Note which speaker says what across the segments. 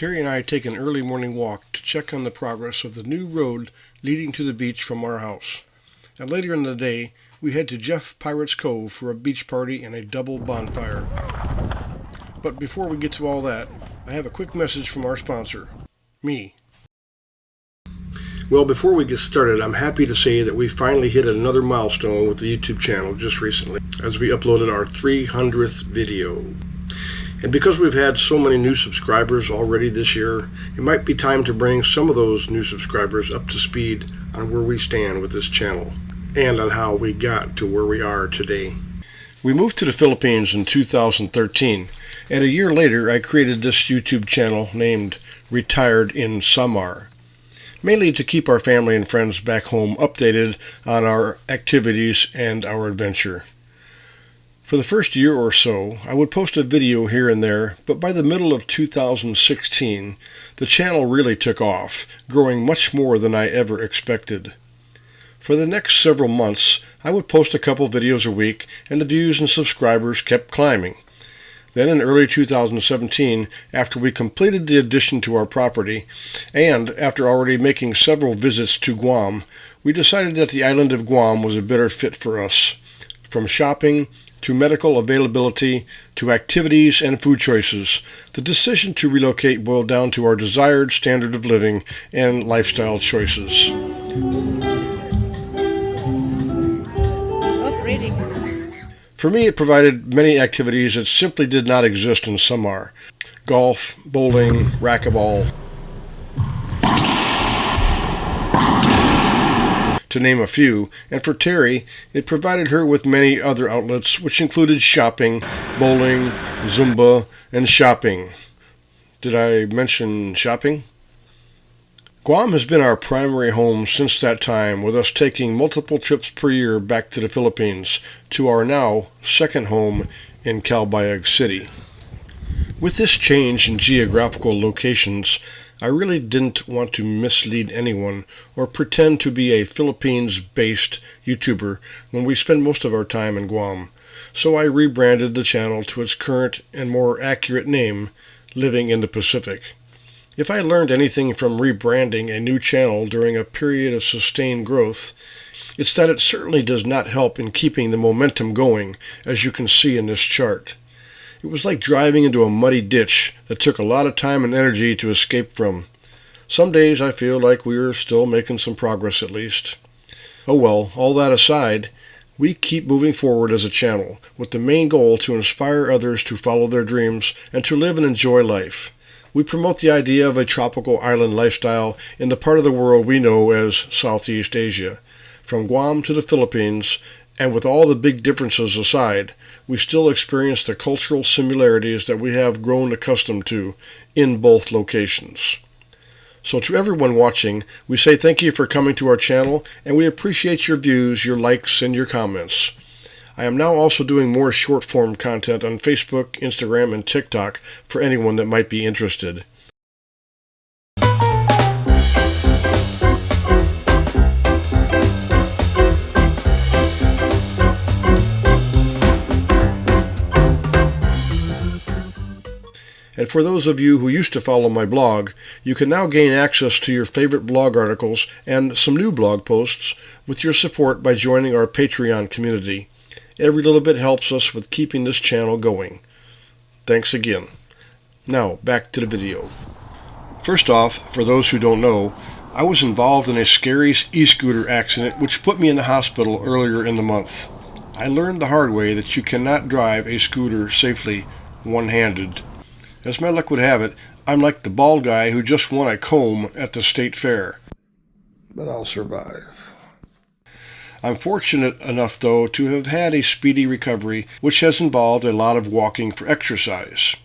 Speaker 1: Terry and I take an early morning walk to check on the progress of the new road leading to the beach from our house. And later in the day, we head to Jeff Pirate's Cove for a beach party and a double bonfire. But before we get to all that, I have a quick message from our sponsor, me. Well, before we get started, I'm happy to say that we finally hit another milestone with the YouTube channel just recently, as we uploaded our 300th video. And because we've had so many new subscribers already this year, it might be time to bring some of those new subscribers up to speed on where we stand with this channel, and on how we got to where we are today. We moved to the Philippines in 2013, and a year later I created this YouTube channel named Retired in Samar, mainly to keep our family and friends back home updated on our activities and our adventure. For the first year or so, I would post a video here and there, but by the middle of 2016, the channel really took off, growing much more than I ever expected. For the next several months, I would post a couple videos a week, and the views and subscribers kept climbing. Then in early 2017, after we completed the addition to our property, and after already making several visits to Guam, we decided that the island of Guam was a better fit for us. From shopping, to medical availability, to activities and food choices, the decision to relocate boiled down to our desired standard of living and lifestyle choices. For me, it provided many activities that simply did not exist in Samar. Golf, bowling, racquetball, to name a few, and for Terry, it provided her with many other outlets, which included shopping, bowling, Zumba, and shopping. Did I mention shopping? Guam has been our primary home since that time, with us taking multiple trips per year back to the Philippines, to our now second home in Calbayog City. With this change in geographical locations, I really didn't want to mislead anyone or pretend to be a Philippines-based YouTuber when we spend most of our time in Guam, so I rebranded the channel to its current and more accurate name, Living in the Pacific. If I learned anything from rebranding a new channel during a period of sustained growth, it's that it certainly does not help in keeping the momentum going, as you can see in this chart. It was like driving into a muddy ditch that took a lot of time and energy to escape from. Some days I feel like we are still making some progress at least. Oh well, all that aside, we keep moving forward as a channel, with the main goal to inspire others to follow their dreams and to live and enjoy life. We promote the idea of a tropical island lifestyle in the part of the world we know as Southeast Asia. From Guam to the Philippines, and with all the big differences aside, we still experience the cultural similarities that we have grown accustomed to in both locations. So to everyone watching, we say thank you for coming to our channel, and we appreciate your views, your likes, and your comments. I am now also doing more short-form content on Facebook, Instagram, and TikTok for anyone that might be interested. And for those of you who used to follow my blog, you can now gain access to your favorite blog articles and some new blog posts with your support by joining our Patreon community. Every little bit helps us with keeping this channel going. Thanks again. Now, back to the video. First off, for those who don't know, I was involved in a scary e-scooter accident which put me in the hospital earlier in the month. I learned the hard way that you cannot drive a scooter safely one-handed. As my luck would have it, I'm like the bald guy who just won a comb at the state fair. But I'll survive. I'm fortunate enough, though, to have had a speedy recovery, which has involved a lot of walking for exercise.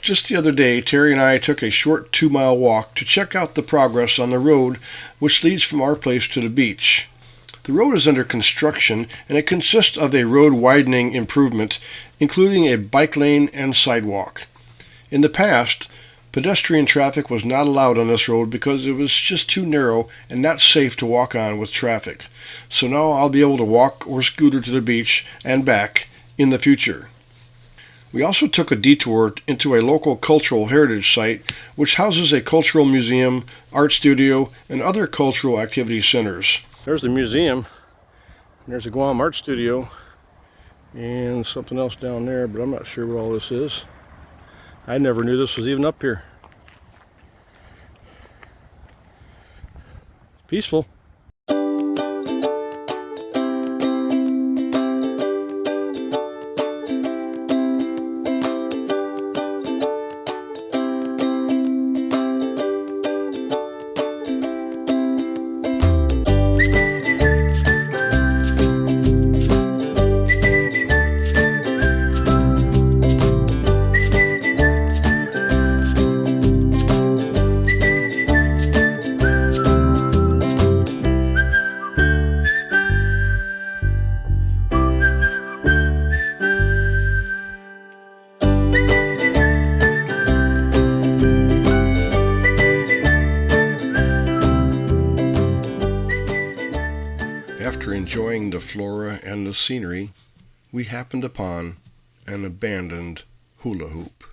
Speaker 1: Just the other day, Terry and I took a short 2-mile walk to check out the progress on the road which leads from our place to the beach. The road is under construction, and it consists of a road widening improvement, including a bike lane and sidewalk. In the past, pedestrian traffic was not allowed on this road because it was just too narrow and not safe to walk on with traffic. So now I'll be able to walk or scooter to the beach and back in the future. We also took a detour into a local cultural heritage site which houses a cultural museum, art studio, and other cultural activity centers. There's the museum, and there's a Guam art studio, and something else down there, but I'm not sure what all this is. I never knew this was even up here. Peaceful. After enjoying the flora and the scenery, we happened upon an abandoned hula hoop.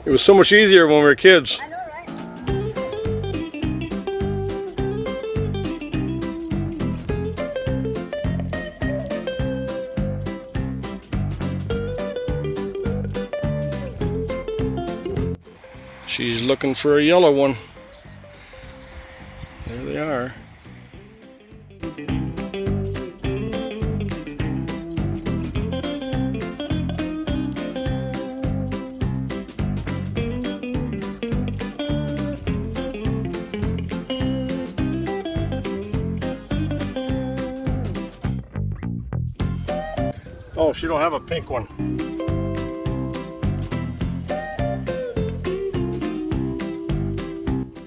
Speaker 1: It was so much easier when we were kids.
Speaker 2: I know, right?
Speaker 1: She's looking for a yellow one. There they are. Oh, she don't have a pink one.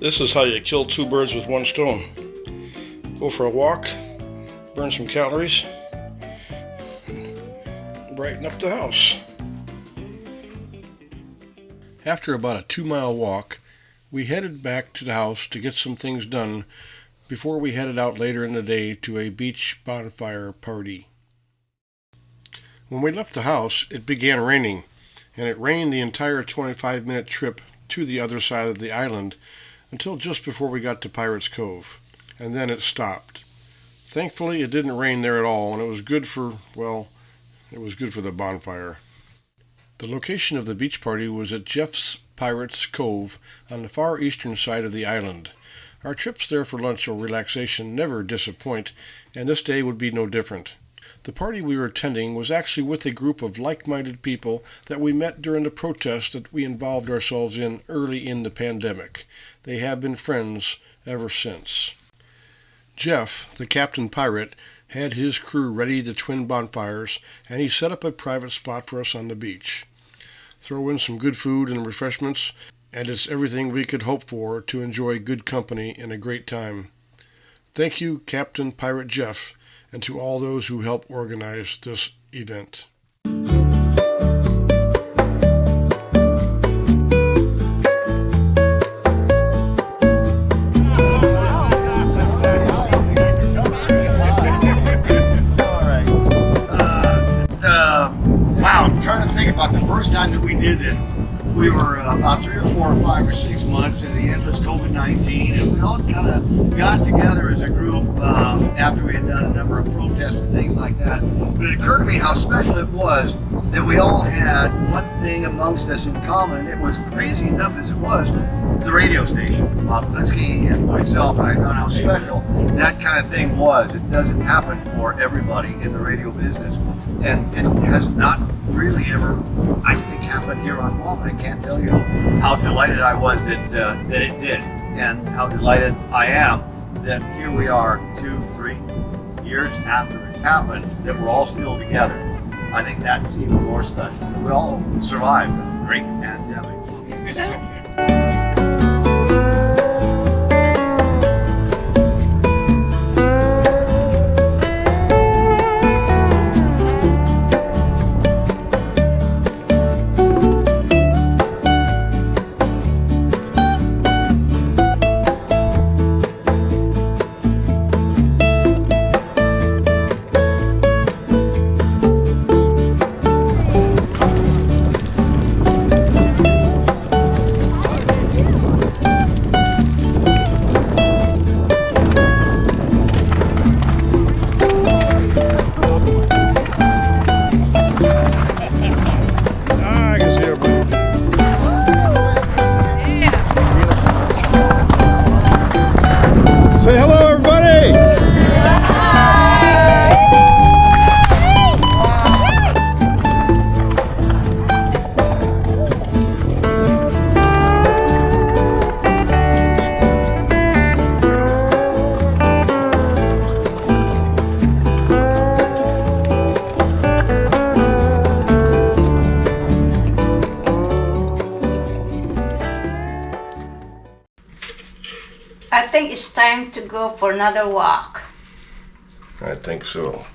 Speaker 1: This is how you kill two birds with one stone. Go for a walk, burn some calories, brighten up the house. After about a 2-mile walk, we headed back to the house to get some things done before we headed out later in the day to a beach bonfire party. When we left the house, it began raining, and it rained the entire 25-minute trip to the other side of the island until just before we got to Pirates Cove, and then it stopped. Thankfully, it didn't rain there at all, and it was good for, well, it was good for the bonfire. The location of the beach party was at Jeff's Pirates Cove on the far eastern side of the island. Our trips there for lunch or relaxation never disappoint, and this day would be no different. The party we were attending was actually with a group of like-minded people that we met during the protest that we involved ourselves in early in the pandemic. They have been friends ever since. Jeff, the captain pirate, had his crew ready to twin bonfires, and he set up a private spot for us on the beach. Throw in some good food and refreshments, and it's everything we could hope for to enjoy good company and a great time. Thank you, Captain Pirate Jeff, and to all those who helped organize this event.
Speaker 3: Wow, I'm trying to think about the first time that we did this. We were about 3 or 4 or 5 or 6 months in the endless COVID-19, and we all kind of got together as a group after we had done a number of protests and things like that. But it occurred to me how special it was that we all had one thing amongst us in common. It was crazy enough as it was, the radio station. Bob Klinsky and myself, and I thought how special that kind of thing was. It doesn't happen for everybody in the radio business, and it has not really ever, I think, happened here on Guam. I can't tell you how delighted I was that it did, and how delighted I am that here we are 2-3 years after it's happened, that we're all still together. I think that's even more special. We all survived a great pandemic.
Speaker 2: think it's time to go for another walk.
Speaker 1: I think so.